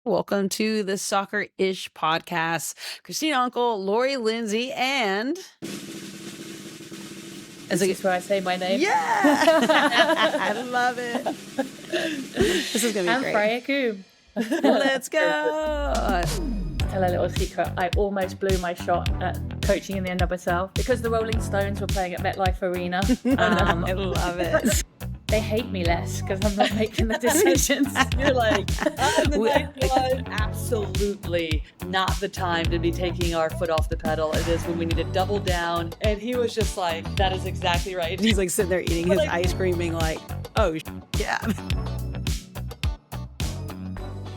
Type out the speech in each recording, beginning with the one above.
Welcome to the Soccerish podcast. Christina, Unkel, Lori, Lindsey, and... This is where I say my name. Yeah! I love it. This is going to be great. Freya Coombe. Let's go! Tell a little secret. I almost blew my shot at coaching in the NWSL because the Rolling Stones were playing at MetLife Arena. I love it. They hate me less because I'm not making the decisions. You're like, absolutely not the time to be taking our foot off the pedal. It is when we need to double down. And he was just like, that is exactly right. He's like sitting there eating his ice cream being like, oh, yeah.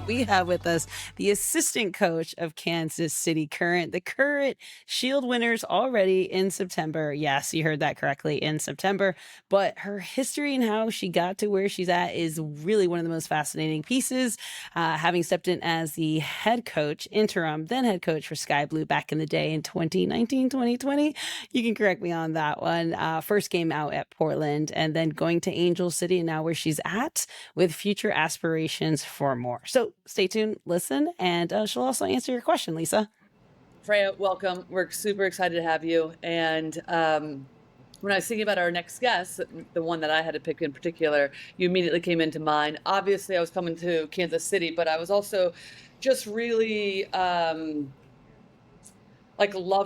We have with us the assistant coach of Kansas City Current, the current Shield winners already in September. Yes, you heard that correctly, in September. But her history and how she got to where she's at is really one of the most fascinating pieces. Having stepped in as the head coach, interim, then head coach for Sky Blue back in the day in 2019, 2020. You can correct me on that one. First game out at Portland and then going to Angel City and now where she's at with future aspirations for more. So stay tuned, listen, and she'll also answer your question, Lisa. Freya, welcome. We're super excited to have you. And when I was thinking about our next guest, the one that I had to pick in particular, you immediately came into mind. Obviously, I was coming to Kansas City, but I was also just really love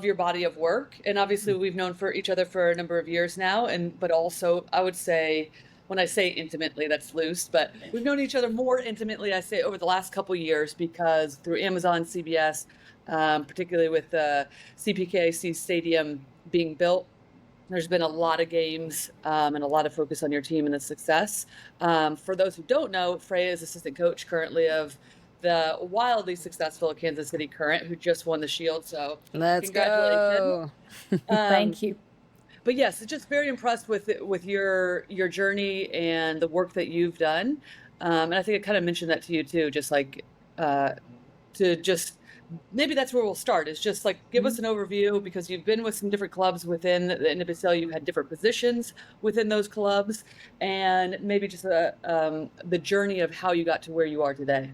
your body of work. And obviously, we've known for each other for a number of years now. But also, I would say, when I say intimately, that's loose, but we've known each other more intimately, I say, over the last couple of years because through Amazon, CBS, particularly with the CPKC Stadium being built, there's been a lot of games and a lot of focus on your team and the success. For those who don't know, Freya is assistant coach currently of the wildly successful Kansas City Current, who just won the Shield. So let's congratulations. Go. Thank you. But yes, just very impressed with your journey and the work that you've done. And I think I kind of mentioned that to you too, just like maybe that's where we'll start, is just like give us an overview, because you've been with some different clubs within the NWSL. You've had different positions within those clubs, and maybe just the journey of how you got to where you are today.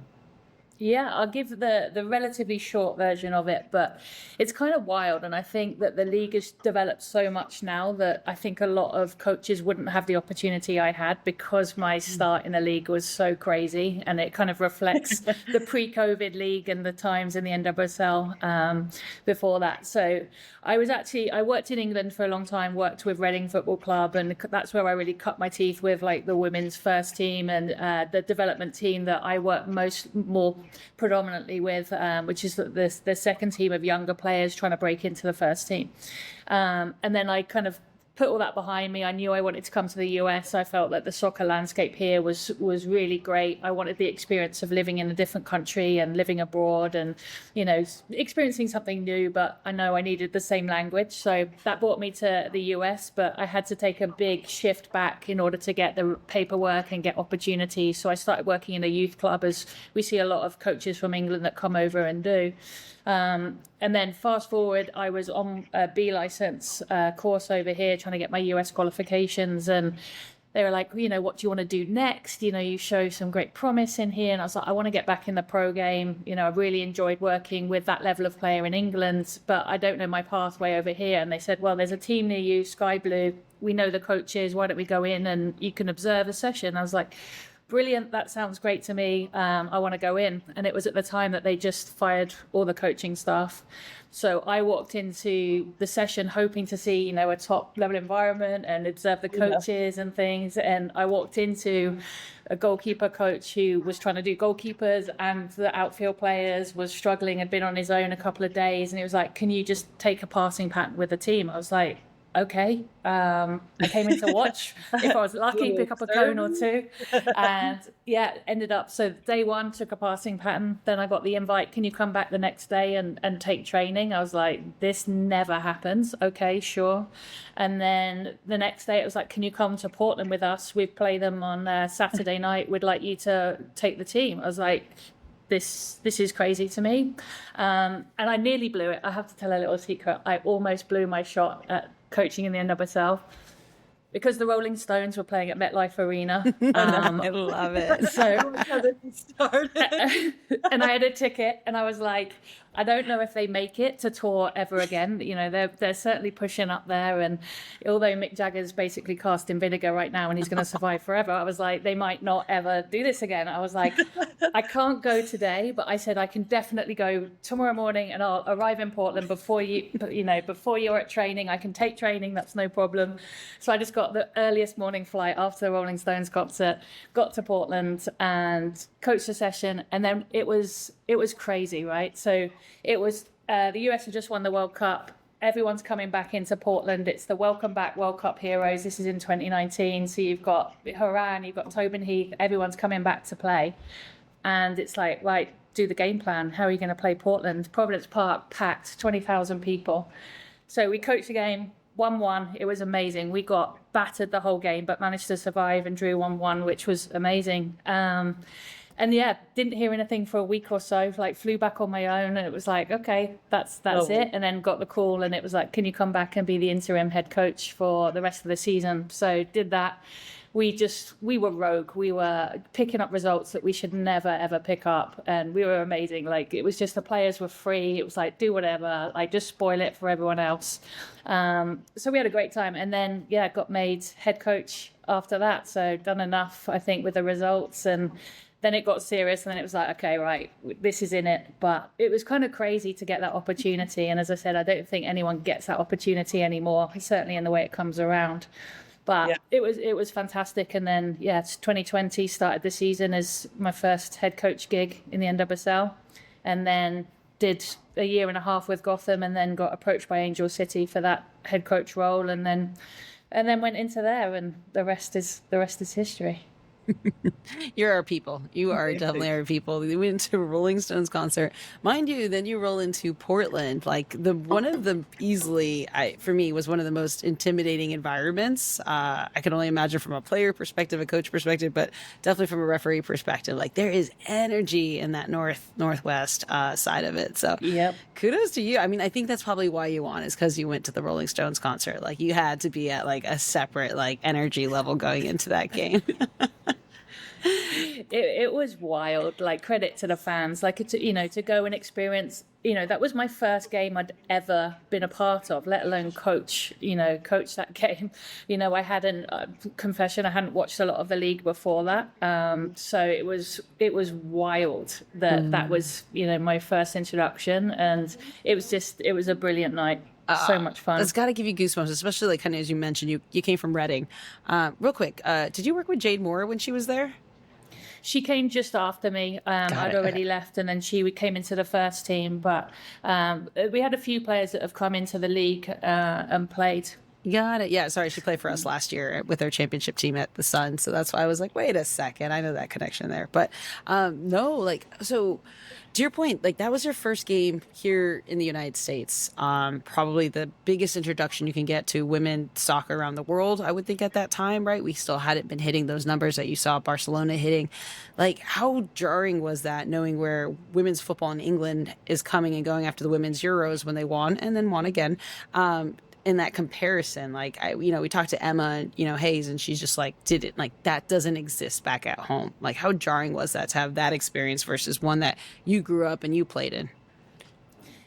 Yeah, I'll give the relatively short version of it, but it's kind of wild. And I think that the league has developed so much now that I think a lot of coaches wouldn't have the opportunity I had because my start in the league was so crazy. And it kind of reflects the pre-COVID league and the times in the NWSL before that. So I worked in England for a long time, worked with Reading Football Club. And that's where I really cut my teeth with like the women's first team and the development team that I work more predominantly with, which is the second team of younger players trying to break into the first team. And then I kind of put all that behind me. I knew I wanted to come to the US. I felt that the soccer landscape here was really great. I wanted the experience of living in a different country and living abroad and, experiencing something new, but I know I needed the same language. So that brought me to the US, but I had to take a big shift back in order to get the paperwork and get opportunities. So I started working in a youth club, as we see a lot of coaches from England that come over and do. And then fast forward, I was on a B license course over here trying to get my US qualifications, and they were like, what do you want to do next? You show some great promise in here. And I was like, I want to get back in the pro game. I really enjoyed working with that level of player in England, but I don't know my pathway over here. And they said, well, there's a team near you, Sky Blue. We know the coaches. Why don't we go in and you can observe a session? I was like, brilliant, that sounds great to me. I want to go in. And it was at the time that they just fired all the coaching staff. So I walked into the session hoping to see, a top level environment and observe the coaches and things. And I walked into a goalkeeper coach who was trying to do goalkeepers, and the outfield players was struggling, had been on his own a couple of days. And he was like, can you just take a passing pattern with the team? I was like, okay. I came in to watch. If I was lucky, pick up a cone or two. And ended up, so day one, took a passing pattern. Then I got the invite, can you come back the next day and take training? I was like, this never happens. Okay, sure. And then the next day it was like, can you come to Portland with us? We play them on Saturday night. We'd like you to take the team. I was like, this is crazy to me. And I nearly blew it. I have to tell a little secret. I almost blew my shot at coaching in the NWSL. because the Rolling Stones were playing at MetLife Arena. I love it. So, Started. and I had a ticket, and I was like, I don't know if they make it to tour ever again. You know, they're certainly pushing up there, and although Mick Jagger's basically cast in vinegar right now and he's going to survive forever, I was like, they might not ever do this again. I was like, I can't go today, but I said I can definitely go tomorrow morning, and I'll arrive in Portland before you're at training. I can take training, that's no problem. So I just got the earliest morning flight after the Rolling Stones concert, got to Portland and coached a session, and then it was crazy, right? So it was the US had just won the World Cup. Everyone's coming back into Portland. It's the Welcome Back World Cup heroes. This is in 2019. So you've got Haran, you've got Tobin Heath. Everyone's coming back to play. And it's like, right, do the game plan. How are you going to play Portland? Providence Park, packed, 20,000 people. So we coached the game, 1-1. It was amazing. We got battered the whole game, but managed to survive and drew 1-1, which was amazing. And yeah, didn't hear anything for a week or so, like flew back on my own, and it was like, okay, that's it. And then got the call, and it was like, can you come back and be the interim head coach for the rest of the season? So did that. We were rogue. We were picking up results that we should never, ever pick up. And we were amazing. Like, it was just the players were free. It was like, do whatever, like just spoil it for everyone else. So we had a great time. And then, yeah, got made head coach after that. So done enough, I think, with the results. And then it got serious, and then it was like, okay, right, this is in it. But it was kind of crazy to get that opportunity. And as I said, I don't think anyone gets that opportunity anymore, certainly in the way it comes around. But yeah, it was fantastic. And then, yeah, 2020 started the season as my first head coach gig in the NWSL. And then did a year and a half with Gotham, and then got approached by Angel City for that head coach role. And then went into there, and the rest is history. You're our people. You are definitely our people. You went to a Rolling Stones concert, mind you. Then you roll into Portland, like one of the easily, for me, was one of the most intimidating environments. I can only imagine from a player perspective, a coach perspective, but definitely from a referee perspective. Like, there is energy in that northwest side of it. So, yep, kudos to you. I mean, I think that's probably why you won, is because you went to the Rolling Stones concert. Like, you had to be at like a separate like energy level going into that game. It was wild. Like, credit to the fans, like, to go and experience, that was my first game I'd ever been a part of, let alone coach that game. I hadn't, confession, I hadn't watched a lot of the league before that. So it was wild that was, my first introduction, and it was a brilliant night. So much fun. It's got to give you goosebumps, especially like kind of as you mentioned, you came from Reading. Real quick, did you work with Jade Moore when she was there? She came just after me. I'd already left, and then she came into the first team. But we had a few players that have come into the league and played. Got it. Yeah, sorry, she played for us last year with our championship team at the Sun, so that's why I was like, wait a second, I know that connection there. But no, like, so to your point, like, that was your first game here in the United States. Probably the biggest introduction you can get to women soccer around the world, I would think, at that time, right? We still hadn't been hitting those numbers that you saw Barcelona hitting. Like, how jarring was that, knowing where women's football in England is coming and going after the women's Euros when they won and then won again? In that comparison, like, we talked to Emma, Hayes, and she's just like, that doesn't exist back at home. Like, how jarring was that to have that experience versus one that you grew up and you played in?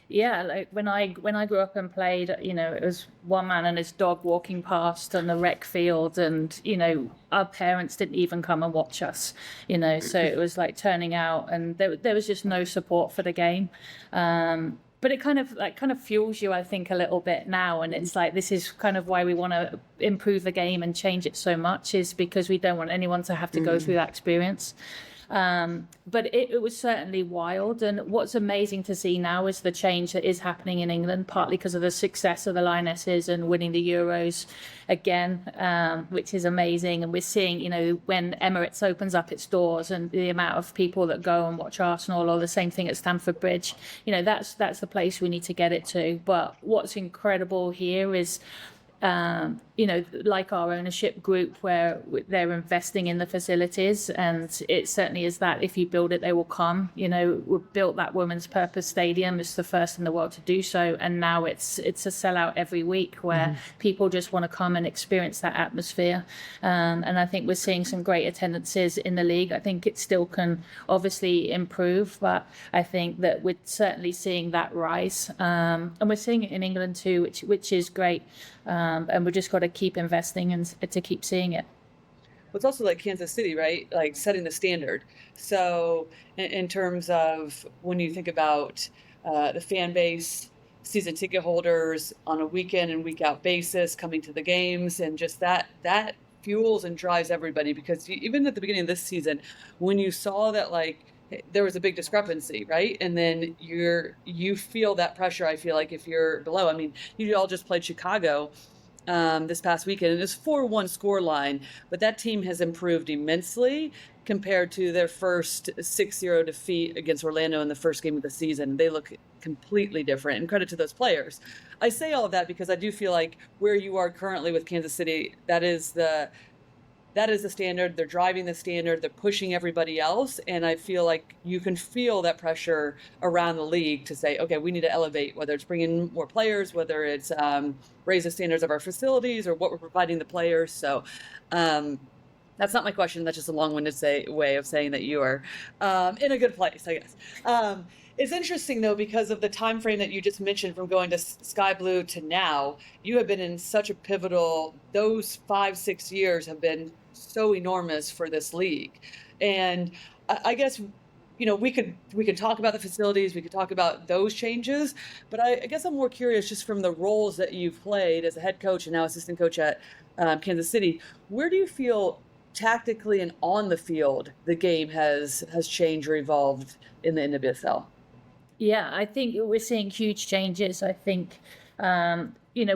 Yeah, like when I grew up and played, it was one man and his dog walking past on the rec field, and our parents didn't even come and watch us, so it was like turning out, and there was just no support for the game. But it kind of fuels you, I think, a little bit now. And it's like, this is kind of why we want to improve the game and change it so much, is because we don't want anyone to have to go through that experience. But it was certainly wild. And what's amazing to see now is the change that is happening in England, partly because of the success of the Lionesses and winning the Euros again, which is amazing. And we're seeing, when Emirates opens up its doors and the amount of people that go and watch Arsenal, or the same thing at Stamford Bridge, that's the place we need to get it to. But what's incredible here is like our ownership group, where they're investing in the facilities, and it certainly is that if you build it, they will come. We built that Women's Purpose Stadium. It's the first in the world to do so, and now it's a sellout every week where people just want to come and experience that atmosphere. And I think we're seeing some great attendances in the league. I think it still can obviously improve, but I think that we're certainly seeing that rise, and we're seeing it in England too, which is great. And we just got to keep investing and to keep seeing it. Well, it's also like Kansas City, right? Like setting the standard. So in terms of when you think about the fan base, season ticket holders on a weekend and week out basis coming to the games, and just that fuels and drives everybody, because even at the beginning of this season, when you saw that there was a big discrepancy, right? And then you feel that pressure. I feel like if you're below, I mean, you all just played Chicago this past weekend, and it's 4-1 score line, but that team has improved immensely compared to their first 6-0 defeat against Orlando in the first game of the season. They look completely different, and credit to those players. I say all of that because I do feel like where you are currently with Kansas City, that is the standard. They're driving the standard. They're pushing everybody else. And I feel like you can feel that pressure around the league to say, okay, we need to elevate, whether it's bringing more players, whether it's raise the standards of our facilities or what we're providing the players. So that's not my question. That's just a long-winded way of saying that you are in a good place, I guess. It's interesting, though, because of the time frame that you just mentioned from going to Sky Blue to now. You have been in such a pivotal, those 5-6 years have been so enormous for this league. And I guess, we could talk about the facilities, we could talk about those changes, but I guess I'm more curious just from the roles that you've played as a head coach and now assistant coach at Kansas City. Where do you feel tactically and on the field the game has changed or evolved in the NWSL? Yeah, I think we're seeing huge changes. I think,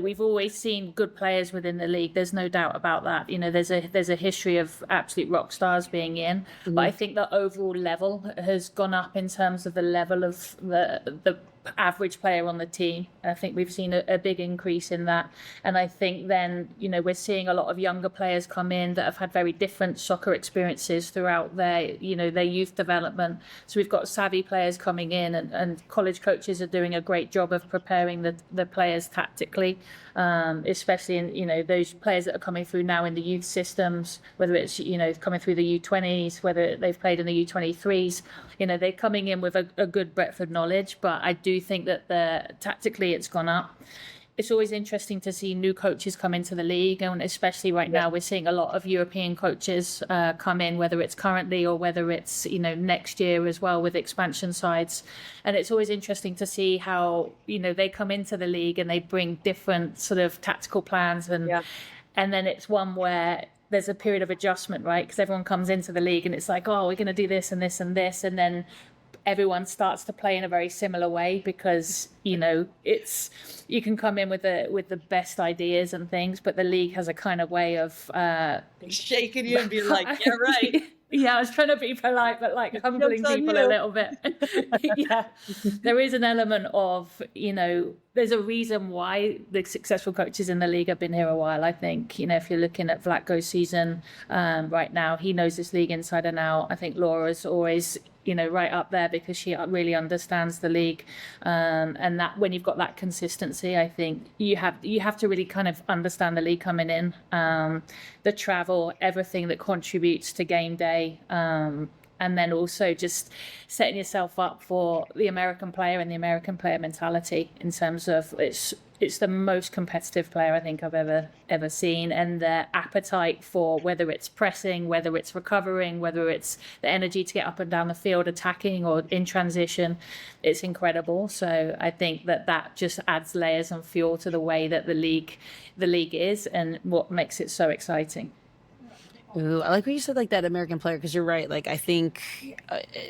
we've always seen good players within the league. There's no doubt about that. There's a history of absolute rock stars being in, but I think the overall level has gone up in terms of the level of the average player on the team. I think we've seen a big increase in that. And I think then, we're seeing a lot of younger players come in that have had very different soccer experiences throughout their youth development. So we've got savvy players coming in, and college coaches are doing a great job of preparing the players tactically, especially in, those players that are coming through now in the youth systems, whether it's, coming through the U20s, whether they've played in the U23s, they're coming in with a good breadth of knowledge. But I do think that tactically it's gone up. It's always interesting to see new coaches come into the league, and especially right now we're seeing a lot of European coaches come in, whether it's currently or whether it's next year as well with expansion sides. And it's always interesting to see how they come into the league and they bring different sort of tactical plans, and then it's one where there's a period of adjustment, right? Because everyone comes into the league and it's like, oh, we're going to do this and this and this, and then everyone starts to play in a very similar way, because it's you can come in with the best ideas and things, but the league has a kind of way of shaking you and being like, yeah, right. Yeah, I was trying to be polite, but humbling people a little bit. Yeah, there is an element of, there's a reason why the successful coaches in the league have been here a while. I think, if you're looking at Vlatko's season right now, he knows this league inside and out. I think Laura's always, right up there because she really understands the league. And that when you've got that consistency, I think you have to really kind of understand the league coming in, the travel, everything that contributes to game day. And then also just setting yourself up for the American player and the American player mentality, in terms of it's the most competitive player I think I've ever seen, and their appetite for whether it's pressing, whether it's recovering, whether it's the energy to get up and down the field, attacking or in transition, it's incredible. So I think that just adds layers and fuel to the way that the league is, and what makes it so exciting. Ooh, I like what you said, that American player, because you're right. I think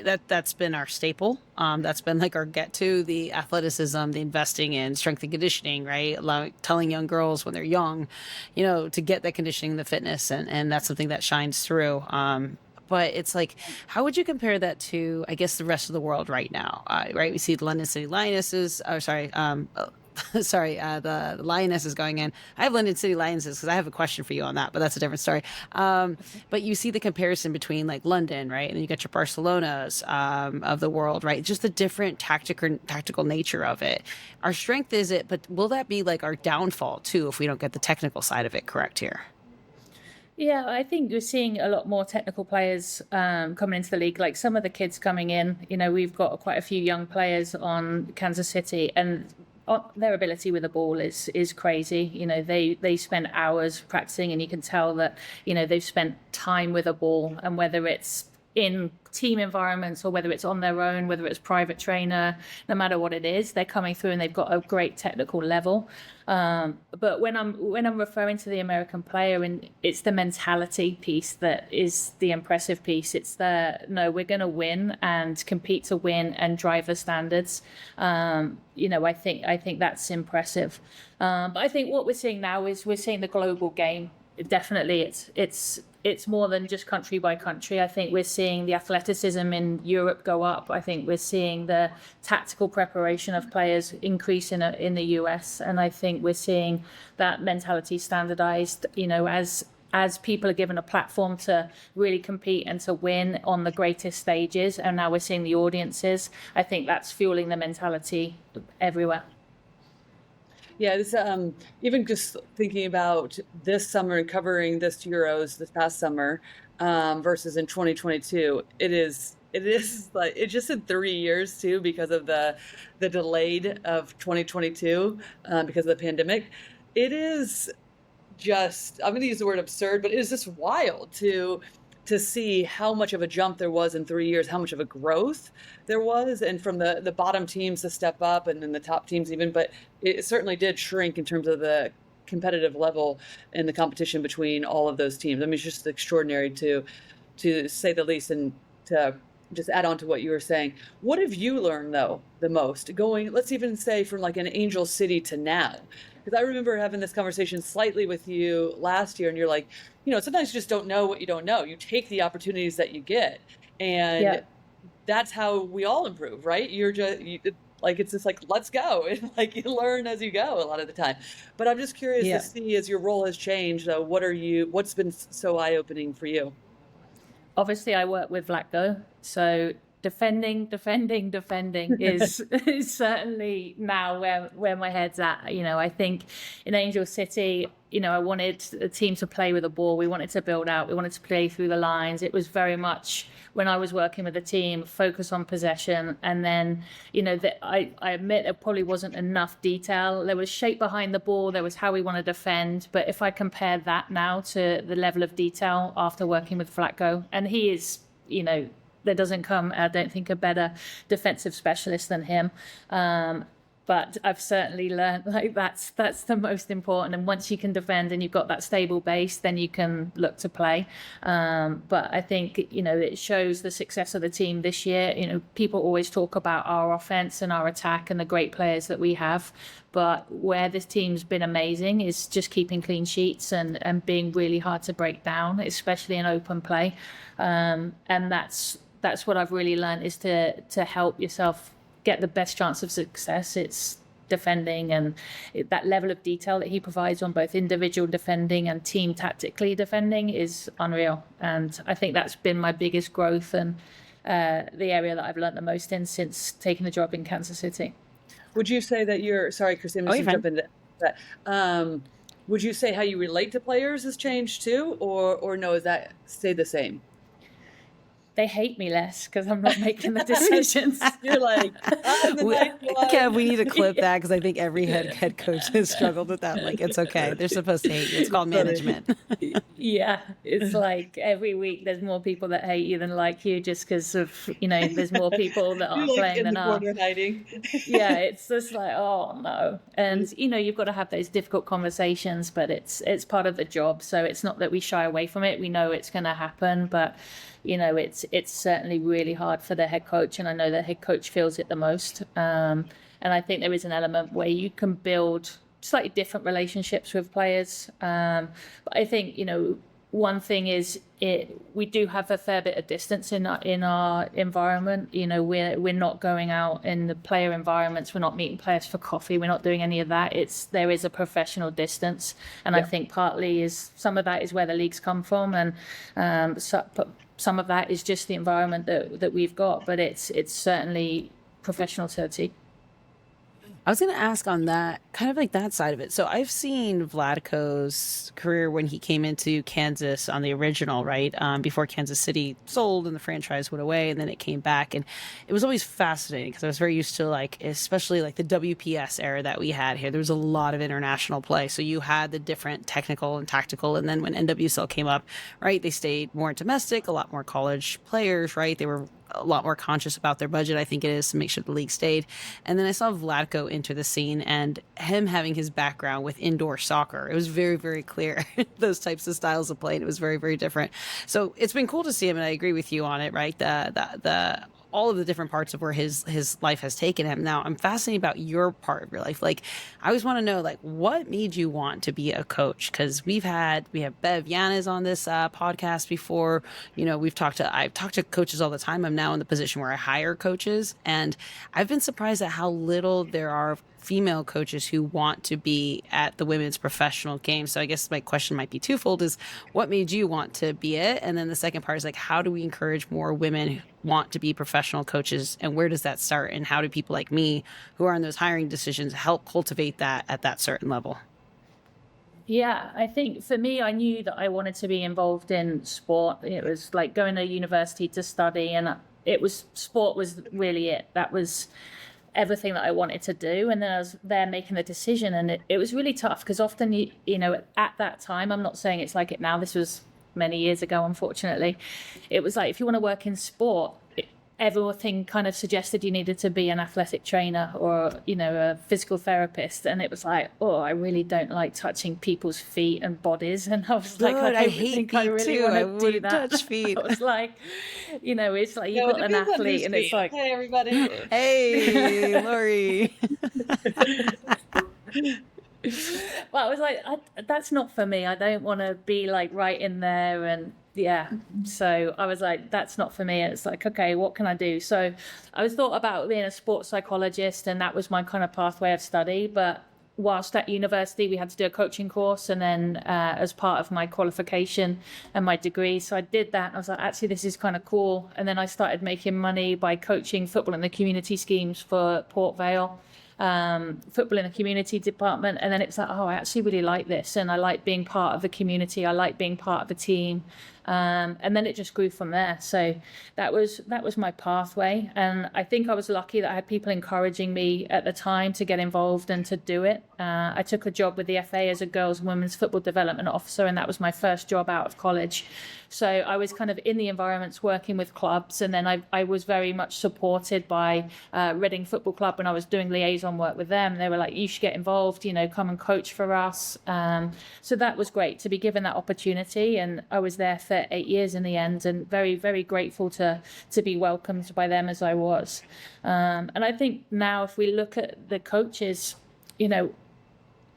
that's been our staple. That's been our get to, the athleticism, the investing in strength and conditioning, right? Telling young girls when they're young, to get that conditioning, the fitness, and that's something that shines through. But it's how would you compare that to, I guess, the rest of the world right now? Right, we see the London City Lionesses. Oh, sorry. the Lionesses going in. I have London City Lionesses because I have a question for you on that, but that's a different story. But you see the comparison between like London, right, and then you got your Barcelonas of the world, right? Just the different tactical nature of it. Our strength is it, but will that be like our downfall too if we don't get the technical side of it correct here? Yeah, I think you're seeing a lot more technical players coming into the league. Like some of the kids coming in, we've got quite a few young players on Kansas City, and their ability with the ball is crazy. They spend hours practicing, and you can tell that they've spent time with a ball, and whether it's in team environments or whether it's on their own, whether it's private trainer, no matter what it is, they're coming through and they've got a great technical level. But when I'm referring to the American player, and it's the mentality piece that is the impressive piece. It's no, we're going to win and compete to win and drive the standards. I think that's impressive. But I think what we're seeing now is we're seeing the global game. Definitely, it's more than just country by country. I think we're seeing the athleticism in Europe go up. I think we're seeing the tactical preparation of players increase in the US, and I think we're seeing that mentality standardized. As people are given a platform to really compete and to win on the greatest stages, and now we're seeing the audiences. I think that's fueling the mentality everywhere. Yeah, this even just thinking about this summer and covering this Euros this past summer versus in 2022, it is like it's just in 3 years too because of the delayed of 2022 because of the pandemic. It is just, I'm going to use the word absurd, but it is just wild to see how much of a jump there was in 3 years, how much of a growth there was, and from the bottom teams to step up, and then the top teams even, but it certainly did shrink in terms of the competitive level and the competition between all of those teams. I mean, it's just extraordinary to say the least, and to just add on to what you were saying. What have you learned though the most going, let's even say from like an Angel City to now? Because I remember having this conversation slightly with you last year, and you're like, sometimes you just don't know what you don't know. You take the opportunities that you get, and that's how we all improve, right? It's just like, let's go, and like you learn as you go a lot of the time. But I'm just curious to see, as your role has changed, what's been so eye-opening for you? Obviously, I work with Vlatko, so defending is certainly now where my head's at. I think in Angel City, I wanted the team to play with the ball. We wanted to build out. We wanted to play through the lines. It was very much, when I was working with the team, focus on possession. And then, I admit there probably wasn't enough detail. There was shape behind the ball. There was how we want to defend. But if I compare that now to the level of detail after working with Vlatko, and he is, there doesn't come, I don't think, a better defensive specialist than him. But I've certainly learned like that's the most important. And once you can defend and you've got that stable base, then you can look to play. But I think, it shows the success of the team this year. People always talk about our offense and our attack and the great players that we have. But where this team's been amazing is just keeping clean sheets and being really hard to break down, especially in open play. And that's what I've really learned, is to help yourself get the best chance of success. It's defending, and that level of detail that he provides on both individual defending and team tactically defending is unreal. And I think that's been my biggest growth, and the area that I've learned the most in since taking the job in Kansas City. Would you say that sorry, Christina, jump into that. Would you say how you relate to players has changed too, or no, is that stay the same? They hate me less because I'm not making the decisions. You're like, we need to clip that, because I think every head coach has struggled with that. Like, it's okay. They're supposed to hate you. It's called management. Yeah. It's like every week there's more people that hate you than like you, just because of, there's more people that aren't playing than are. Hiding. Yeah. It's just like, oh no. And, you've got to have those difficult conversations, but it's part of the job. So it's not that we shy away from it. We know it's going to happen, but it's certainly really hard for the head coach, and I know the head coach feels it the most. And I think there is an element where you can build slightly different relationships with players. But I think, one thing is we do have a fair bit of distance in our environment. You know, we're not going out in the player environments. We're not meeting players for coffee. We're not doing any of that. There is a professional distance, and I think partly is some of that is where the leagues come from, and some of that is just the environment that we've got. But it's certainly professional to a T. I was going to ask on that, kind of like that side of it. So I've seen Vlatko's career when he came into Kansas on the original, right? Before Kansas City sold and the franchise went away, and then it came back. And it was always fascinating because I was very used to, like, especially like the WPS era that we had here. There was a lot of international play. So you had the different technical and tactical. And then when NWSL came up, right, they stayed more domestic, a lot more college players, right? They were a lot more conscious about their budget, I think it is, to make sure the league stayed. And then I saw Vlatko enter the scene, and him having his background with indoor soccer, it was very, very clear those types of styles of play, and it was very, very different. So it's been cool to see him, and I agree with you on it, right? The all of the different parts of where his life has taken him. Now, I'm fascinated about your part of your life. Like, I always want to know, like, what made you want to be a coach? Because we have Bev Yanes on this podcast before. You know, I've talked to coaches all the time. I'm now in the position where I hire coaches, and I've been surprised at how little there are female coaches who want to be at the women's professional game. So I guess my question might be twofold: is what made you want to be it? And then the second part is, like, how do we encourage more women who want to be professional coaches, and where does that start? And how do people like me who are in those hiring decisions help cultivate that at that certain level? Yeah, I think for me, I knew that I wanted to be involved in sport. It was like going to university to study, and sport was really it. That was everything that I wanted to do. And then I was there making the decision, and it was really tough because often, you know, at that time, I'm not saying it's like it now, this was many years ago, unfortunately, it was like, if you want to work in sport, everything kind of suggested you needed to be an athletic trainer or, you know, a physical therapist. And it was like, oh, I really don't like touching people's feet and bodies. And I was like, I hate feet I really too. Want to do that. Touch feet. I was like, you know, it's like you've got an athlete, and it's like, hey, everybody. Hey, Lori. Well, I was like, that's not for me. I don't want to be like right in there. And yeah, so I was like, that's not for me. And it's like, okay, what can I do? So I was thought about being a sports psychologist, and that was my kind of pathway of study. But whilst at university, we had to do a coaching course, and then as part of my qualification and my degree. So I did that, and I was like, actually, this is kind of cool. And then I started making money by coaching football in the community schemes for Port Vale. Football in the community department, and then it's like, oh, I actually really like this, and I like being part of the community, I like being part of the team, and then it just grew from there. So that was my pathway, and I think I was lucky that I had people encouraging me at the time to get involved and to do it. I took a job with the FA as a girls and women's football development officer, and that was my first job out of college. So I was kind of in the environments working with clubs, and then I was very much supported by Reading Football Club when I was doing liaison work with them. They were like, you should get involved, you know, come and coach for us. So that was great to be given that opportunity, and I was there for 8 years in the end, and very, very grateful to be welcomed by them as I was. And I think now if we look at the coaches, you know,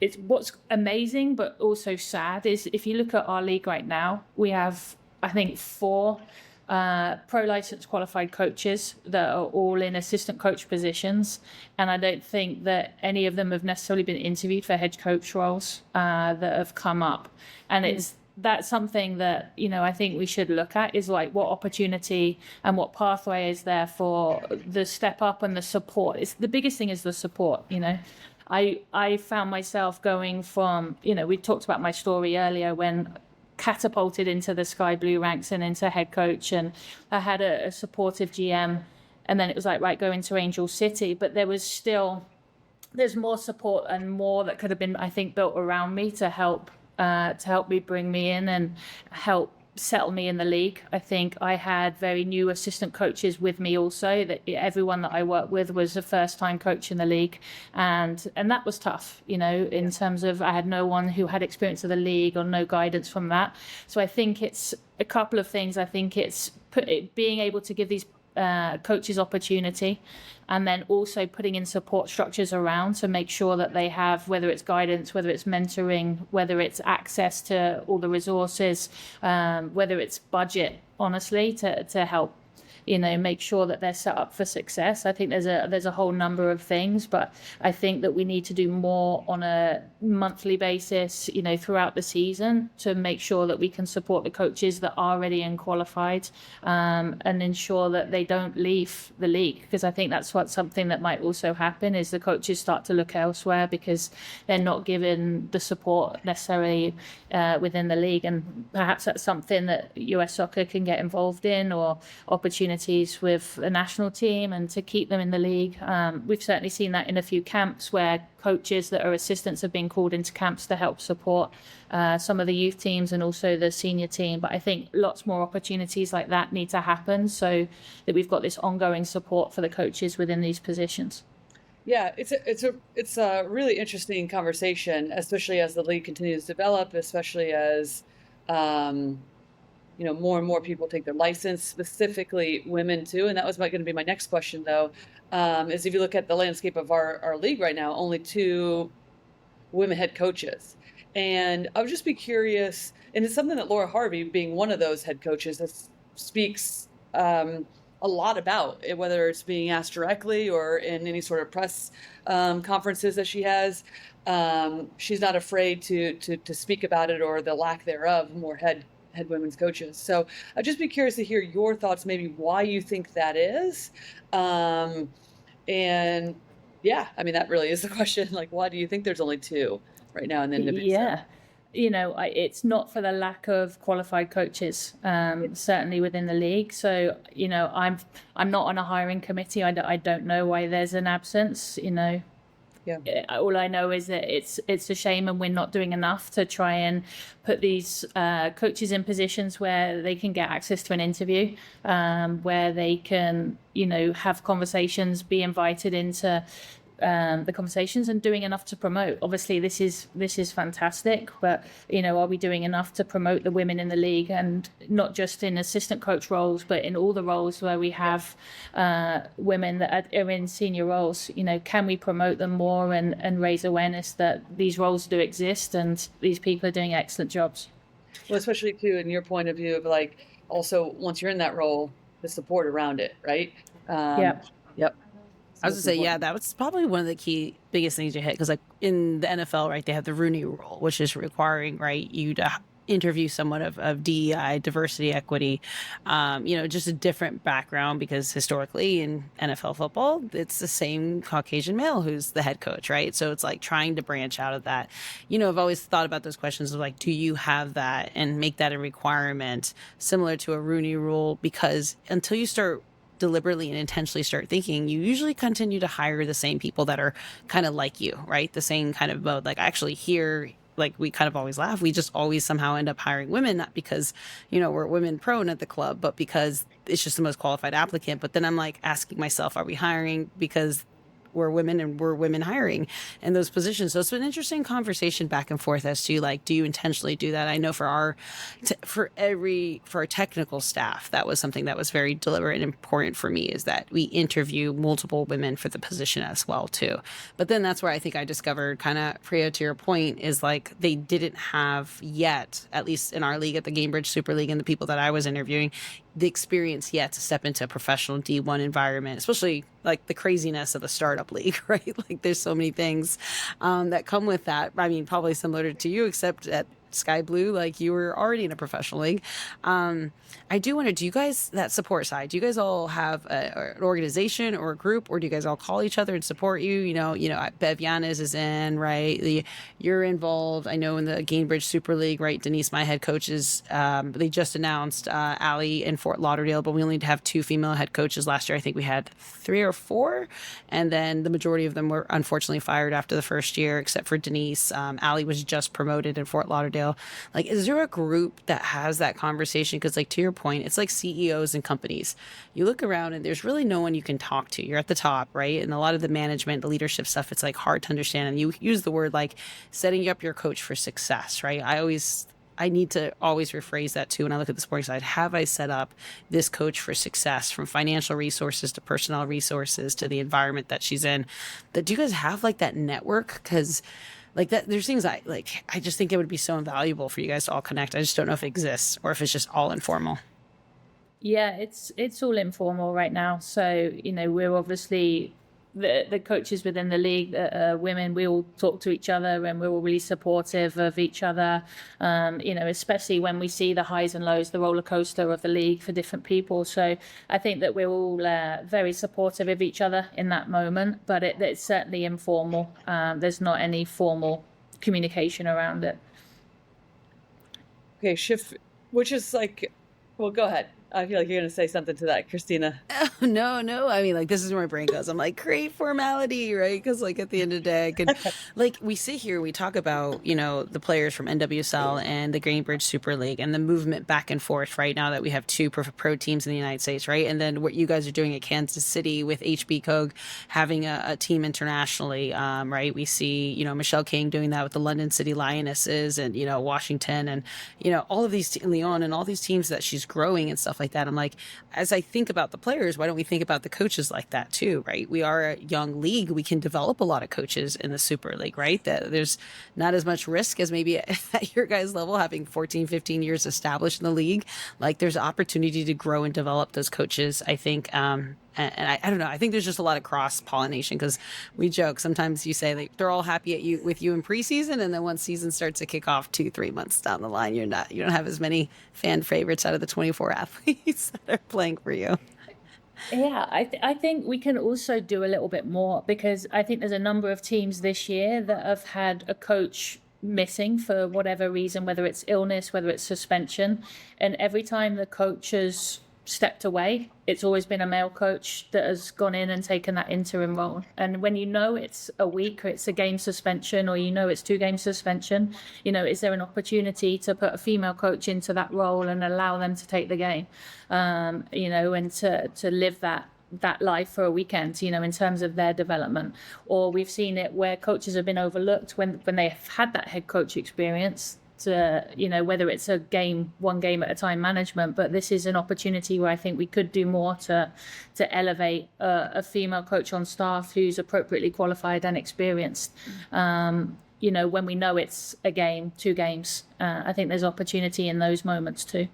it's what's amazing but also sad is if you look at our league right now, we have, I think, 4 pro license qualified coaches that are all in assistant coach positions, and I don't think that any of them have necessarily been interviewed for head coach roles that have come up. And that's something that, you know, I think we should look at, is like what opportunity and what pathway is there for the step up and the support. It's the biggest thing is the support, you know. I found myself going from, you know, we talked about my story earlier when catapulted into the Sky Blue ranks and into head coach, and I had a supportive GM, and then it was like, right, go into Angel City. But there's more support and more that could have been, I think, built around me to help me bring me in and help settle me in the league. I think I had very new assistant coaches with me also, that everyone that I worked with was a first time coach in the league, and that was tough, you know, in terms of I had no one who had experience of the league or no guidance from that. So I think it's a couple of things. I think it's being able to give these coaches opportunity, and then also putting in support structures around to make sure that they have, whether it's guidance, whether it's mentoring, whether it's access to all the resources, whether it's budget, honestly, to help make sure that they're set up for success. I think there's a whole number of things, but I think that we need to do more on a monthly basis, throughout the season, to make sure that we can support the coaches that are ready and qualified, and ensure that they don't leave the league, because I think that's something that might also happen, is the coaches start to look elsewhere because they're not given the support necessarily within the league. And perhaps that's something that US Soccer can get involved in, or opportunities with a national team, and to keep them in the league. We've certainly seen that in a few camps where coaches that are assistants have been called into camps to help support some of the youth teams and also the senior team. But I think lots more opportunities like that need to happen, so that we've got this ongoing support for the coaches within these positions. Yeah, it's a really interesting conversation, especially as the league continues to develop, especially as more and more people take their license, specifically women too. And that was going to be my next question, though, is if you look at the landscape of our league right now, only 2 women head coaches. And I would just be curious, and it's something that Laura Harvey, being one of those head coaches, that speaks a lot about, whether it's being asked directly or in any sort of press conferences that she has. She's not afraid to speak about it, or the lack thereof, more head women's coaches. So I'd just be curious to hear your thoughts, maybe why you think that is. And yeah, I mean, that really is the question. Like, why do you think there's only 2 right now in the NWSL? Yeah. It's not for the lack of qualified coaches, certainly within the league. So, I'm not on a hiring committee. I don't know why there's an absence, Yeah. All I know is that it's a shame, and we're not doing enough to try and put these coaches in positions where they can get access to an interview, where they can, have conversations, be invited into the conversations, and doing enough to promote. Obviously, this is fantastic, but are we doing enough to promote the women in the league, and not just in assistant coach roles, but in all the roles where we have women that are in senior roles? Can we promote them more and raise awareness that these roles do exist and these people are doing excellent jobs? Well, especially too, in your point of view of, like, also once you're in that role, the support around it, right? Yep. I was gonna say, yeah, that was probably one of the biggest things you hit, because like in the NFL, right, they have the Rooney Rule, which is requiring, right, you to interview someone of DEI, diversity, equity, just a different background, because historically in NFL football, it's the same Caucasian male who's the head coach, right? So it's like trying to branch out of that. I've always thought about those questions of like, do you have that, and make that a requirement similar to a Rooney Rule? Because until you start deliberately and intentionally start thinking, you usually continue to hire the same people that are kind of like you, right? The same kind of mode. Like, actually here, like, we kind of always laugh. We just always somehow end up hiring women, not because, we're women prone at the club, but because it's just the most qualified applicant. But then I'm like asking myself, are we hiring because we're women and we're women hiring in those positions? So it's been an interesting conversation back and forth as to, like, do you intentionally do that? I know for our technical staff, that was something that was very deliberate and important for me, is that we interview multiple women for the position as well too. But then that's where I think I discovered, kind of, Freya, to your point, is like they didn't have yet, at least in our league at the Gamebridge Super League and the people that I was interviewing, the experience yet to step into a professional D1 environment, especially like the craziness of a startup league, right? Like, there's so many things that come with that. I mean, probably similar to you, except at Sky Blue, like, you were already in a professional league. I do wonder, do you guys, that support side, do you guys all have an organization or a group, or do you guys all call each other and support you? Bev Yanez is in, right? You're involved. I know in the Gainbridge Super League, right? Denise, my head coaches, they just announced Allie in Fort Lauderdale, but we only have 2 female head coaches. Last year, I think we had 3 or 4, and then the majority of them were unfortunately fired after the first year, except for Denise. Allie was just promoted in Fort Lauderdale. Like, is there a group that has that conversation? Because, like, to your point, it's like CEOs and companies. You look around and there's really no one you can talk to. You're at the top, right? And a lot of the management, the leadership stuff, it's like hard to understand. And you use the word like setting up your coach for success, right? I always I need to always rephrase that too when I look at the sporting side. Have I set up this coach for success, from financial resources to personnel resources to the environment that she's in? That do you guys have like that network? Because like that, there's things I like. I just think it would be so invaluable for you guys to all connect. I just don't know if it exists or if it's just all informal. Yeah, it's all informal right now. So, we're obviously the coaches within the league, women, we all talk to each other and we're all really supportive of each other. Especially when we see the highs and lows, the roller coaster of the league for different people. So I think that we're all very supportive of each other in that moment, but it's certainly informal. There's not any formal communication around it. Okay, shift, which is like, well, go ahead. I feel like you're going to say something to that, Christina. No. I mean, like, this is where my brain goes. I'm like, great formality, right? Because, like, at the end of the day, I could, like, we sit here, we talk about, the players from NWSL and the Greenbridge Super League and the movement back and forth right now that we have two pro teams in the United States, right? And then what you guys are doing at Kansas City with HB Kogue having a team internationally, right? We see, Michelle King doing that with the London City Lionesses and, Washington and, all of these, Lyon and all these teams that she's growing and stuff like that. I'm like, as I think about the players, why don't we think about the coaches like that too, right? We are a young league. We can develop a lot of coaches in the Super League, right? That there's not as much risk as maybe at your guys' level, having 14, 15 years established in the league. Like there's opportunity to grow and develop those coaches, I think. And I don't know. I think there's just a lot of cross pollination because we joke. Sometimes you say like they're all happy with you in preseason, and then once season starts to kick off 2-3 months down the line, you don't have as many fan favorites out of the 24 athletes that are playing for you. Yeah, I think we can also do a little bit more because I think there's a number of teams this year that have had a coach missing for whatever reason, whether it's illness, whether it's suspension, and every time the coach has stepped away, it's always been a male coach that has gone in and taken that interim role. And when it's a week or it's a game suspension or it's 2 game suspension, is there an opportunity to put a female coach into that role and allow them to take the game, and to live that life for a weekend, in terms of their development. Or we've seen it where coaches have been overlooked when they've had that head coach experience, whether it's one game at a time management, but this is an opportunity where I think we could do more to elevate a female coach on staff who's appropriately qualified and experienced. When we know it's a game, 2 games, I think there's opportunity in those moments too.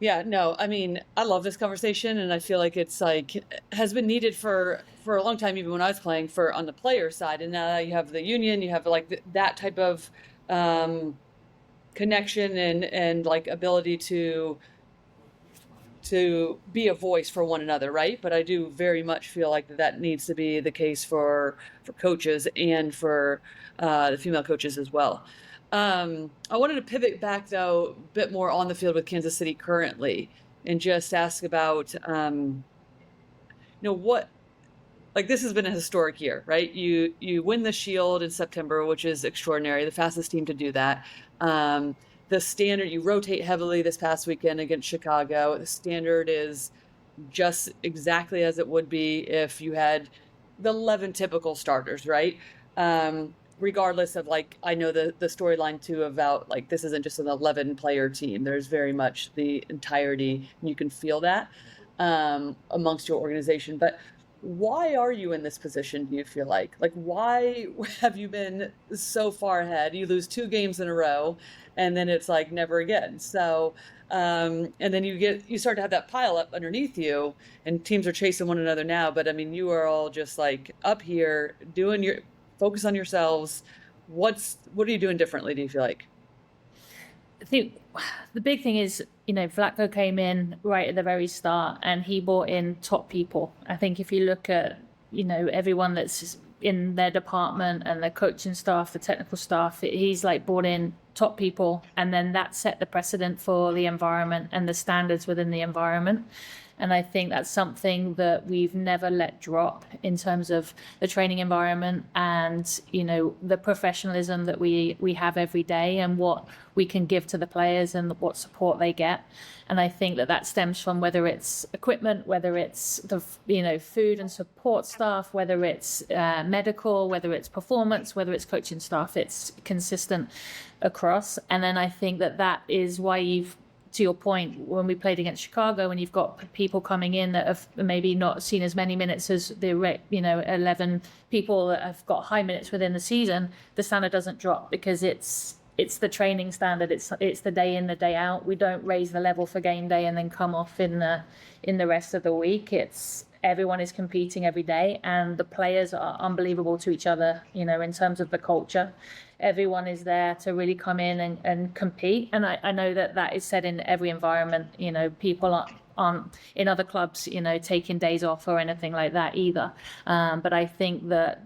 Yeah, no, I mean, I love this conversation, and I feel like it's like has been needed for a long time, even when I was playing on the player side. And now you have the union, you have like that type of connection and like ability to be a voice for one another, right? But I do very much feel like that needs to be the case for coaches and for the female coaches as well. I wanted to pivot back, though, a bit more on the field with Kansas City currently and just ask about, what, like this has been a historic year, right? You win the Shield in September, which is extraordinary, the fastest team to do that. The standard, you rotate heavily this past weekend against Chicago. The standard is just exactly as it would be if you had the 11 typical starters, right? Regardless of like, I know the storyline too about like, this isn't just an 11 player team. There's very much the entirety, and you can feel that amongst your organization. But why are you in this position, do you feel like? Like, why have you been so far ahead? You lose 2 games in a row, and then it's like never again. So, and then you start to have that pile up underneath you, and teams are chasing one another now. But I mean, you are all just like up here doing focus on yourselves. What are you doing differently, do you feel like? I think the big thing is, Vlatko came in right at the very start and he brought in top people. I think if you look at, everyone that's in their department and the coaching staff, the technical staff, he's like brought in top people, and then that set the precedent for the environment and the standards within the environment. And I think that's something that we've never let drop in terms of the training environment and, the professionalism that we have every day and what we can give to the players and what support they get. And I think that stems from whether it's equipment, whether it's the, food and support staff, whether it's medical, whether it's performance, whether it's coaching staff, it's consistent across. And then I think that is why to your point, when we played against Chicago, and you've got people coming in that have maybe not seen as many minutes as the 11 people that have got high minutes within the season, the standard doesn't drop because it's the training standard. It's the day in, the day out. We don't raise the level for game day and then come off in the rest of the week. It's everyone is competing every day, and the players are unbelievable to each other, in terms of the culture. Everyone is there to really come in and compete. And I know that is said in every environment. People aren't in other clubs, taking days off or anything like that either. But I think that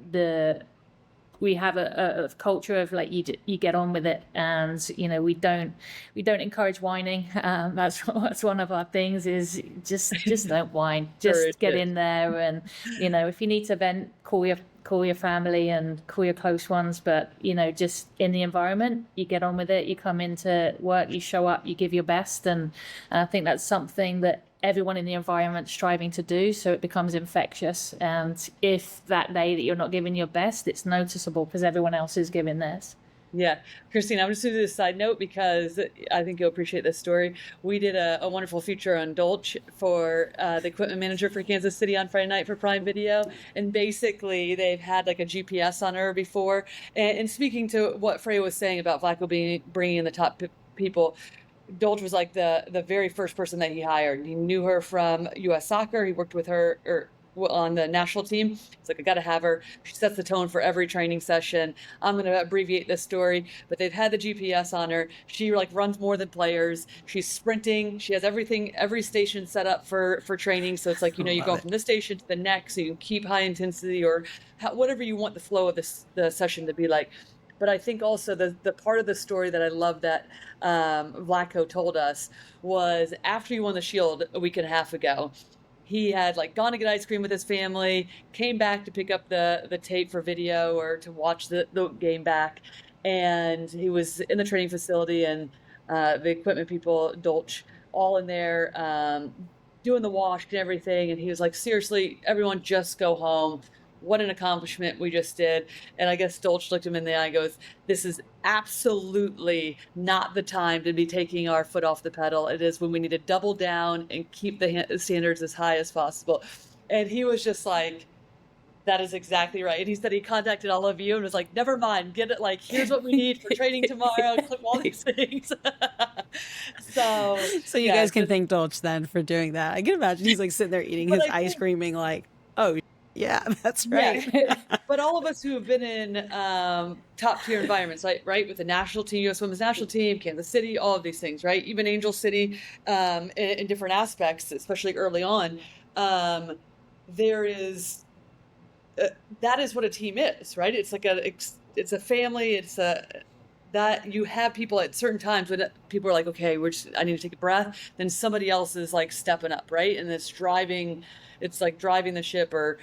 we have a culture of like you get on with it, and we don't encourage whining. That's one of our things is just don't whine. Just get in there, and if you need to vent, call your family and call your close ones. But just in the environment, you get on with it. You come into work, you show up, you give your best, and I think that's something that everyone in the environment striving to do, so it becomes infectious. And if that day that you're not giving your best, it's noticeable because everyone else is giving theirs. Yeah. Christina, I'm just going to do this side note because I think you'll appreciate this story. We did a wonderful feature on Dolch for the equipment manager for Kansas City on Friday night for Prime Video. And basically, they've had like a GPS on her before. And speaking to what Freya was saying about Vlatko bringing in the top people, Dolch was like the very first person that he hired. He knew her from U.S. Soccer. He worked with her on the national team. He's like, I got to have her. She sets the tone for every training session. I'm going to abbreviate this story, but they've had the GPS on her. She like runs more than players. She's sprinting. She has every station set up for training. So it's like, you go from this station to the next, so you can keep high intensity or whatever you want the flow of the session to be like. But I think also the part of the story that I love that Vlatko told us was after he won the Shield a week and a half ago, he had like gone to get ice cream with his family, came back to pick up the tape for video or to watch the game back. And he was in the training facility, and the equipment people, Dolch, all in there doing the wash and everything. And he was like, seriously, everyone just go home. What an accomplishment we just did. And I guess Dolch looked him in the eye and goes, this is absolutely not the time to be taking our foot off the pedal. It is when we need to double down and keep the standards as high as possible. And he was just like, that is exactly right. And he said he contacted all of you and was like, never mind, get it. Like, here's what we need for training tomorrow. Clip all these things. So you guys can thank Dolch then for doing that. I can imagine he's like sitting there eating his ice cream being like, oh, yeah, that's right. Yeah. But all of us who have been in top tier environments, right, with the national team, U.S. Women's National Team, Kansas City, all of these things, right, even Angel City, in different aspects, especially early on, there is that is what a team is, right? It's like it's a family. It's that you have people at certain times when people are like, okay, I need to take a breath. Then somebody else is like stepping up, right, and it's like driving the ship or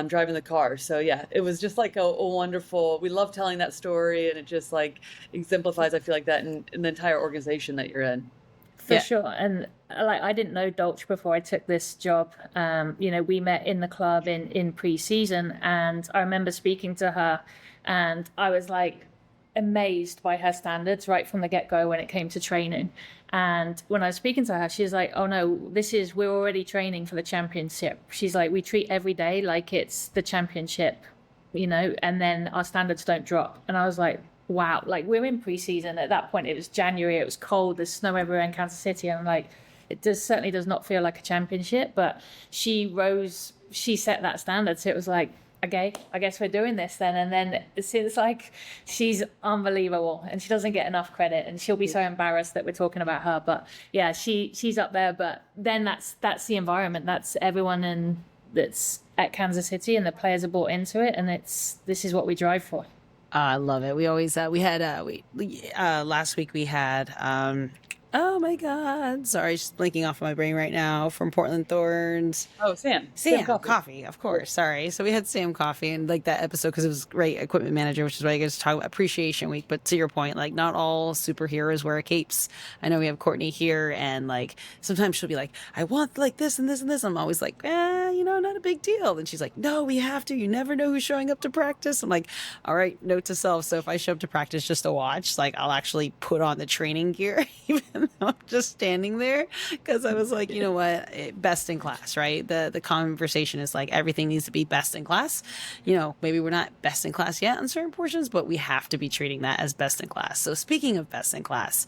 driving the car. So yeah, it was just like a wonderful, we love telling that story, and it just like exemplifies, I feel like, that in the entire organization that you're in. For sure. And like, I didn't know Dolch before I took this job. We met in the club in pre-season, and I remember speaking to her, and I was like amazed by her standards right from the get-go when it came to training. And when I was speaking to her, she's like, oh no, we're already training for the championship. She's like, we treat every day like it's the championship, and then our standards don't drop. And I was like, wow, like we're in preseason. At that point, it was January, it was cold, there's snow everywhere in Kansas City. And I'm like, certainly does not feel like a championship, but she set that standard. So it was like, okay, I guess we're doing this then. And then it seems like she's unbelievable, and she doesn't get enough credit, and she'll be so embarrassed that we're talking about her. But yeah, she's up there. But then that's the environment. That's everyone that's at Kansas City, and the players are bought into it, and this is what we drive for. I love it. We always last week we had oh my God, sorry, just blinking off of my brain right now, from Portland Thorns. Oh, Sam Coffee, of course. Sorry. So we had Sam Coffee, and like that episode, because it was great, equipment manager, which is why I guess talk about appreciation week. But to your point, like not all superheroes wear capes. I know we have Courtney here, and like sometimes she'll be like, I want like this and this and this. I'm always like, not a big deal. And she's like, no, we have to. You never know who's showing up to practice. I'm like, all right, note to self. So if I show up to practice just to watch, like I'll actually put on the training gear, even though I'm just standing there. Because I was like, you know what, best in class, right? The conversation is like everything needs to be best in class. Maybe we're not best in class yet on certain portions, but we have to be treating that as best in class. So speaking of best in class,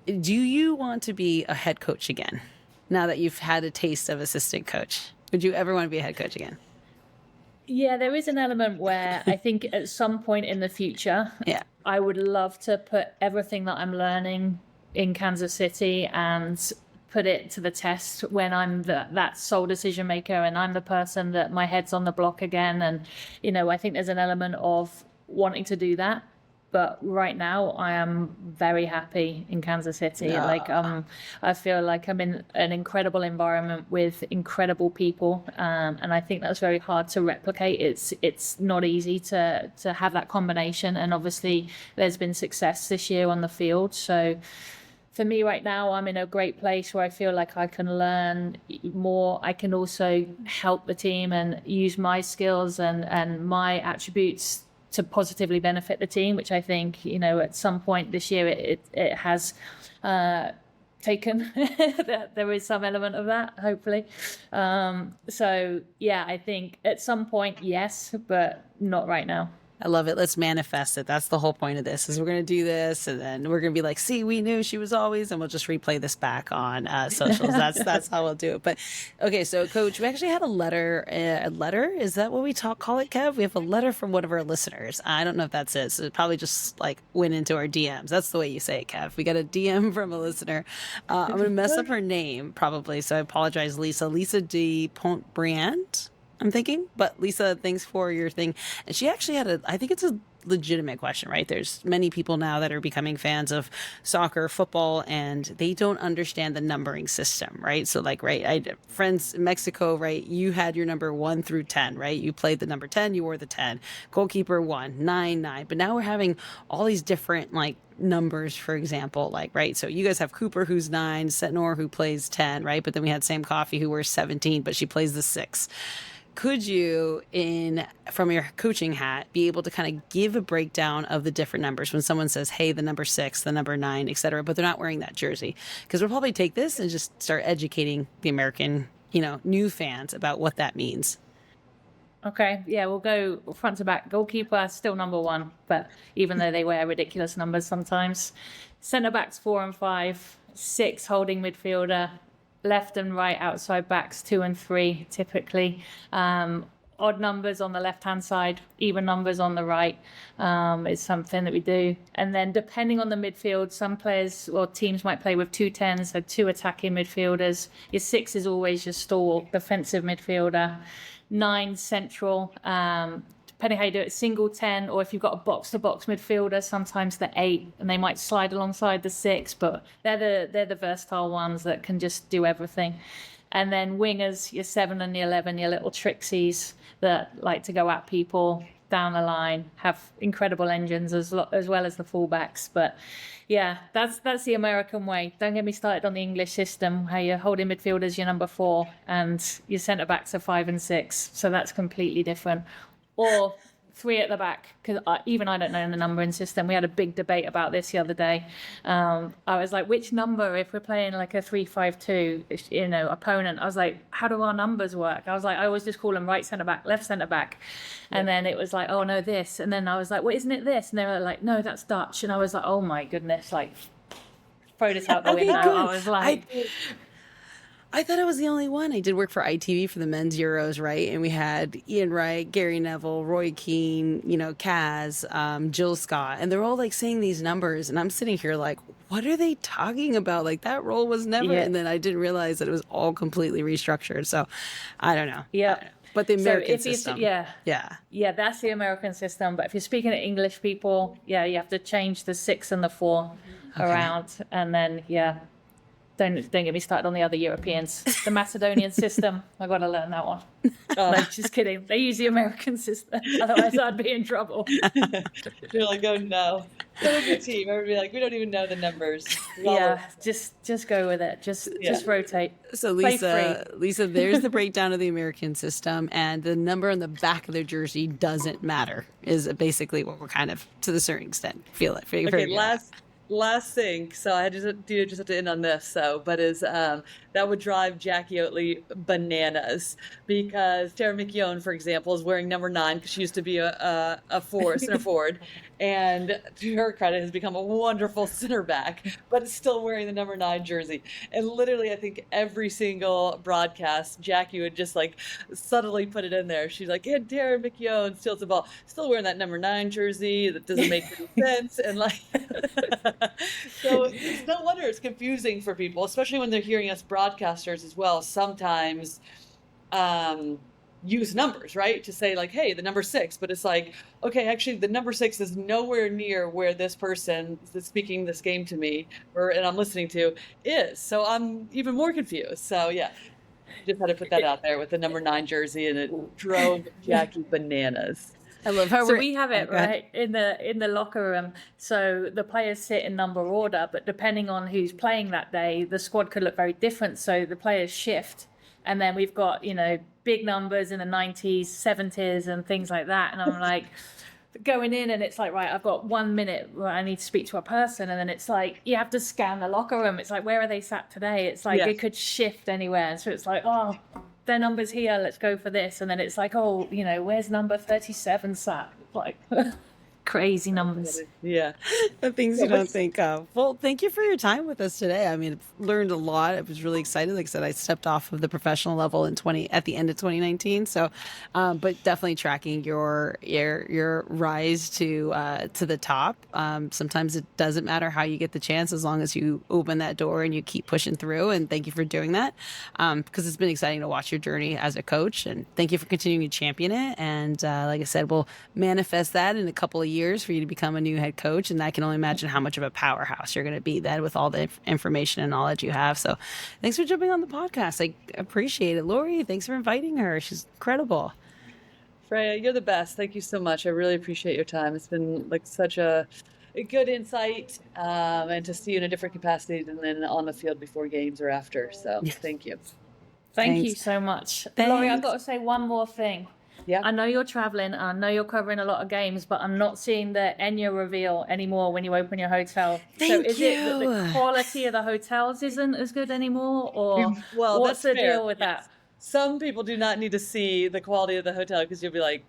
do you want to be a head coach again? Now that you've had a taste of assistant coach, would you ever want to be a head coach again? Yeah, there is an element where I think at some point in the future, I would love to put everything that I'm learning in Kansas City and put it to the test when I'm that sole decision maker and I'm the person that my head's on the block again. And, I think there's an element of wanting to do that. But right now, I am very happy in Kansas City. I feel like I'm in an incredible environment with incredible people, and I think that's very hard to replicate. It's not easy to have that combination, and obviously, there's been success this year on the field. So, for me right now, I'm in a great place where I feel like I can learn more. I can also help the team and use my skills and my attributes to positively benefit the team, which I think, at some point this year it has taken. There is some element of that, hopefully. I think at some point, yes, but not right now. I love it. Let's manifest it. That's the whole point of this, is we're going to do this, and then we're going to be like, see, we knew she was always, and we'll just replay this back on socials. That's how we'll do it. But okay, so Coach, we actually had a letter. Is that what we call it, Kev? We have a letter from one of our listeners. I don't know if that's it. So it probably just like went into our DMs. That's the way you say it, Kev. We got a DM from a listener. I'm going to mess up her name probably, so I apologize, Lisa de Pontbriand, I'm thinking. But Lisa, thanks for your thing. And she actually had I think it's a legitimate question, right? There's many people now that are becoming fans of soccer, football, and they don't understand the numbering system, right? So like, right, I had friends in Mexico, right? You had your number 1 through 10, right? You played the number 10, you wore the 10, goalkeeper 1, 9, 9. But now we're having all these different like numbers, for example, like, right? So you guys have Cooper, who's 9, Setnor, who plays 10, right? But then we had Sam Coffey, who wears 17, but she plays the 6. Could you, from your coaching hat, be able to kind of give a breakdown of the different numbers when someone says, hey, the number 6, the number 9, et cetera, but they're not wearing that jersey? Because we'll probably take this and just start educating the American, new fans about what that means. Okay, yeah, we'll go front to back. Goalkeeper, still number 1, but even though they wear ridiculous numbers sometimes. Centre backs 4 and 5, 6 holding midfielder, left and right outside backs 2 and 3 typically. Odd numbers on the left hand side, even numbers on the right is something that we do. And then depending on the midfield, some players or teams might play with 2 10s, so 2 attacking midfielders. Your 6 is always your stalwart defensive midfielder. 9 central, depending how you do it, single 10, or if you've got a box-to-box midfielder, sometimes the 8, and they might slide alongside the 6, but they're the versatile ones that can just do everything. And then wingers, your 7 and the 11, your little trixies that like to go at people down the line, have incredible engines as well as the fullbacks. But yeah, that's the American way. Don't get me started on the English system, how you're holding midfielders, your number 4, and your centre backs are 5 and 6. So that's completely different. Or 3 at the back, because even I don't know the numbering system. We had a big debate about this the other day. I was like, which number, if we're playing like a 3-5-2, opponent, I was like, how do our numbers work? I was like, I always just call them right centre back, left centre back. And then it was like, oh no, this. And then I was like, well, isn't it this? And they were like, no, that's Dutch. And I was like, oh my goodness, like, throw this out the window. I was like... I thought I was the only one. I did work for ITV for the men's Euros, right? And we had Ian Wright, Gary Neville, Roy Keane, Kaz, Jill Scott, and they're all like saying these numbers, and I'm sitting here like, what are they talking about? Like that role was never, and then I didn't realize that it was all completely restructured. So I don't know. Yeah. But the American system. Yeah, that's the American system. But if you're speaking to English people, you have to change the 6 and the 4 around, and then Don't get me started on the other Europeans. The Macedonian system, I got to learn that one. No, just kidding. They use the American system. Otherwise, I'd be in trouble. You're like, oh no. So good team. Everybody like, we don't even know the numbers. Yeah, just go with it. Just rotate. So Lisa, there's the breakdown of the American system, and the number on the back of their jersey doesn't matter. Is basically what we're kind of, to the certain extent, feel it. Okay, last thing. So I just have to end on this. So, but that would drive Jackie Oatley bananas, because Tara McKeown, for example, is wearing number 9 because she used to be a center forward, and to her credit, has become a wonderful center back, but is still wearing the number 9 jersey. And literally, I think every single broadcast, Jackie would just like subtly put it in there. She's like, and Tara McKeown steals the ball, still wearing that number 9 jersey. That doesn't make any sense. And like, so it's no wonder it's confusing for people, especially when they're hearing us broadcasters as well. Sometimes use numbers, right, to say like, hey, the number 6, but it's like, okay, actually the number 6 is nowhere near where this person that's speaking this game to me and I'm listening to is. So I'm even more confused. So yeah, just had to put that out there with the number 9 jersey, and it drove Jackie bananas. I love how we have it right in the locker room. So the players sit in number order, but depending on who's playing that day, the squad could look very different. So the players shift, and then we've got, big numbers in the 90s, 70s, and things like that. And I'm like going in, and it's like, right, I've got 1 minute where I need to speak to a person, and then it's like you have to scan the locker room. It's like, where are they sat today? It's like it could shift anywhere. And so it's like, oh, their number's here, let's go for this. And then it's like, oh, where's number 37 sat? Like crazy numbers. Yeah. The things you don't think of. Well, thank you for your time with us today. I mean, I've learned a lot. I was really excited. Like I said, I stepped off of the professional level at the end of 2019. So, but definitely tracking your rise to the top. Sometimes it doesn't matter how you get the chance, as long as you open that door and you keep pushing through. And thank you for doing that, because it's been exciting to watch your journey as a coach. And thank you for continuing to champion it. And like I said, we'll manifest that in a couple of years for you to become a new head coach, and I can only imagine how much of a powerhouse you're going to be then with all the information and knowledge you have. So thanks for jumping on the podcast. I appreciate it. Lori, thanks for inviting her. She's incredible. Freya, you're the best. Thank you so much. I really appreciate your time. It's been like such a good insight, and to see you in a different capacity than then on the field before games or after. So thank you. Thank you so much. Thanks. Lori, I've got to say one more thing. Yeah. I know you're traveling, and I know you're covering a lot of games, but I'm not seeing the Enya reveal anymore when you open your hotel. So is it that the quality of the hotels isn't as good anymore, or what's the deal with that? Some people do not need to see the quality of the hotel, because you'll be like,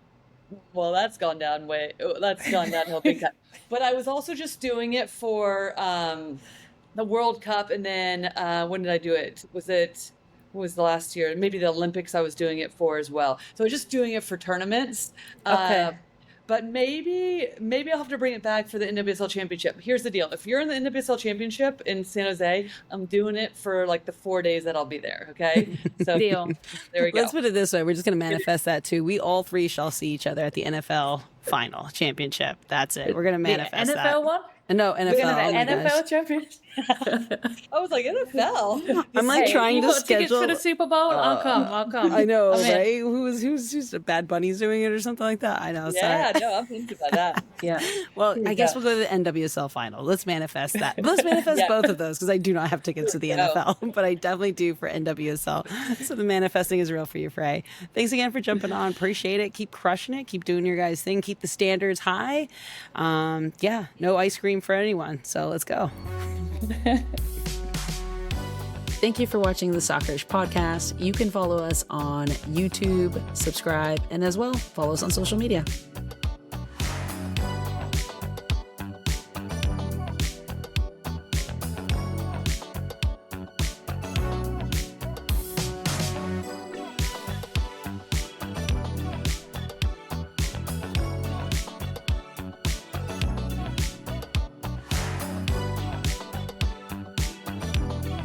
well, that's gone downhill big time. But I was also just doing it for the World Cup, and then when did I do it? Was the last year, maybe the Olympics I was doing it for as well. So I was just doing it for tournaments. Okay. But maybe I'll have to bring it back for the NWSL Championship. Here's the deal. If you're in the NWSL Championship in San Jose, I'm doing it for like the 4 days that I'll be there, okay? So Deal. There we go. Let's put it this way. We're just going to manifest that too. We all three shall see each other at the NFL final championship. That's it. We're going to manifest that. NFL one? No, NFL. NFL championship. I was like, NFL? I'm like trying to got tickets schedule for the Super Bowl? I'll come. I know, I'm in. right? Who's Bad Bunny's doing it or something like that? I know. Yeah, sorry. no, I'm thinking about that. Yeah. Well, I guess we'll go to the NWSL final. Let's manifest that. Let's manifest both of those, because I do not have tickets to the NFL, but I definitely do for NWSL. So the manifesting is real for you, Frey. Thanks again for jumping on. Appreciate it. Keep crushing it. Keep doing your guys' thing. Keep the standards high. No ice cream for anyone. So let's go. Thank you for watching the Soccerish podcast. You can follow us on YouTube, subscribe, and as well, follow us on social media.